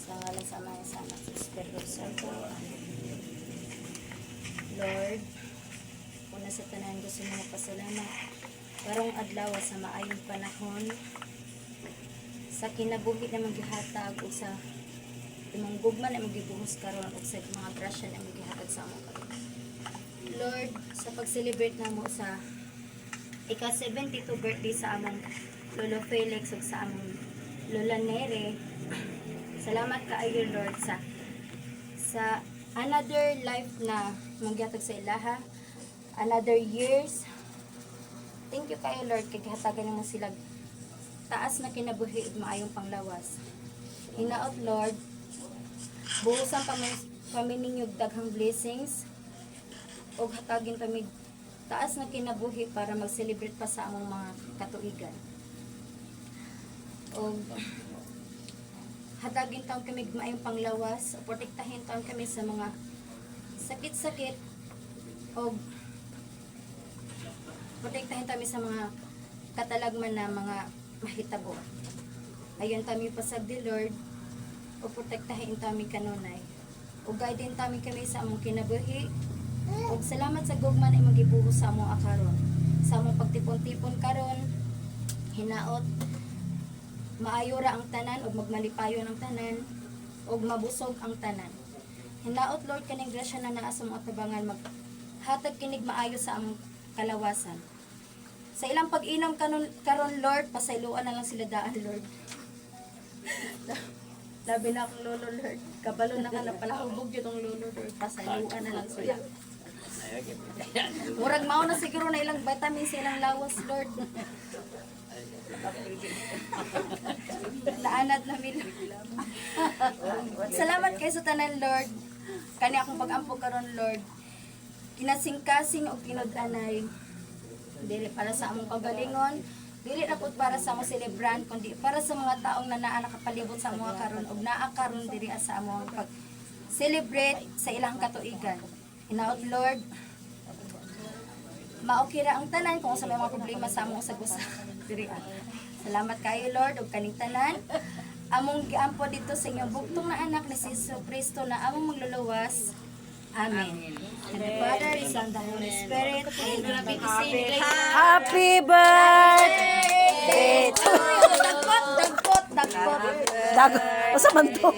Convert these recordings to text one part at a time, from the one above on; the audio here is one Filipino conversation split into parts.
Sa ngalan sa Ama, sa Anak, sa Espiritu Santo. Lord, una sa tanan gusto mo pasalamat karong adlaw sa maayong panahon sa kinabuhi na maghihatag o sa imong gugma na magibuhos karon o sa mga grasya na magihatag sa among karon. Lord, sa pag-celebrate namo sa ika-72 birthday sa among Lolo Felix ug sa among Lola Nere, salamat kaayo Lord sa another life na maghihatag sa ilaha, another years. Thank you kayo Lord kay gihatagan mo sila taas na kinabuhi ug maayong panglawas. Hinaot Lord, buhusan kami ninyo daghang blessings ug hatagin kami taas na kinabuhi para mag-celebrate pa sa among mga katuigan. O hatagin taon kami maayong panglawas, protektahin taon kami sa mga sakit-sakit o protektahin kami sa mga katalagman na mga mahitabo. Ayon tami pasagdi Lord, o protektahin tami kanunay. O guide tami kami sa among kinabuhi. O salamat sa gugma na imong gibuhos sa among akaron. Sa among pagtipon-tipon karon, hinaot maayo ra ang tanan o magmalipayon ang tanan o mabusog ang tanan. Hinaot Lord kaning grasya na naa sa mga tabangan maghatag kinig maayo sa among kalawasan. Sa ilang pag-inom karon Lord, pasayloan na lang sila daan Lord. Labi na akong lolo Lord. Kabalo na ka na pala hubog yun ang lolo Lord. Pasayloan na lang sila. Murag mao na siguro na ilang vitamins sa ilang lawas Lord. Naanad na mila. Salamat kayo sa tanan Lord. Kani akong pag-ampo karon Lord. Kinasing-kasing o kinud-anay. Dili para sa among kagalingon, dili na pud para sa among celebrant, kundi para sa mga taong naa nakapalibot sa mga karon ug naa karon diri sa among pag-celebrate sa ilang katuigan. Hinaot Lord, maokira ang tanan kung sa may mga problema sa among usag-usa diri. Salamat kayo Lord ug kaning tanan. Among giampo dito sa inyong bugtong na anak ni Jesucristo na among magluluwas. Amen. And the Father, Son, the Holy Spirit, Happy birthday to Dagkot. Usa man to?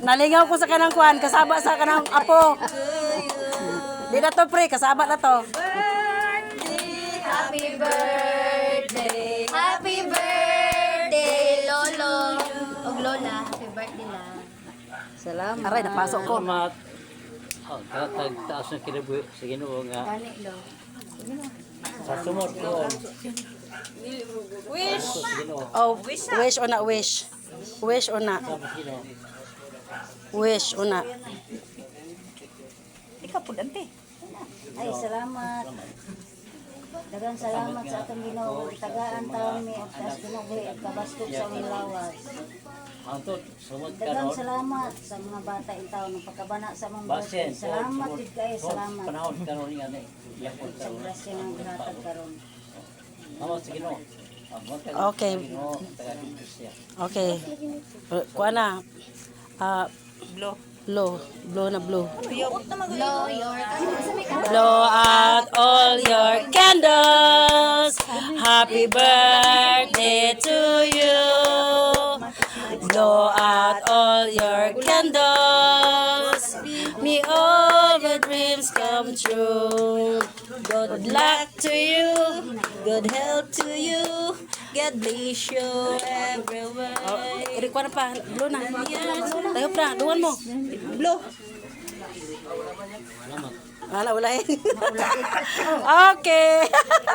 Nalingaw ko sa kanang kuan, kasaba sa kanang apo. Di na to pre, kasaba na to. Happy birthday. Happy birthday, Lolo. Og Lola, happy birthday lang. Salamat. Aray, napasok ko. Salamat. Katag taas ng kinabuhi sa Ginoo nga Gani, Lo. sa sumot ko. Wish. Oh, wish o na wish. Wish o na. Wish o na. Ikaw po, Dante. Ay, salamat. Daghang salamat sa atong Ginoo. Tagaan taon mi at taas kinabuhi at kabastog sa among lawas. Antot, sumot ka Daghang no. salamat sa mga bata in taon ng pagkabana sa among Basen, birthday. Salamat gid kayo, salamat. Panahon ka no nga ni. Yapon Sa ka. grasya nga gihatag karon. Amo sa Ginoo. Okay. Ginoo, taga dito siya. Okay. Kuan na. Blow na blow. Blow your Blow out all your candles. Happy birthday to you. Blow out all your candles. May all your dreams come true. Good luck to you. Good health to you. God bless you everywhere. Iri ko na pa. Blow na. Tayo pa. Duwan mo. Blow. Wala eh. Okay.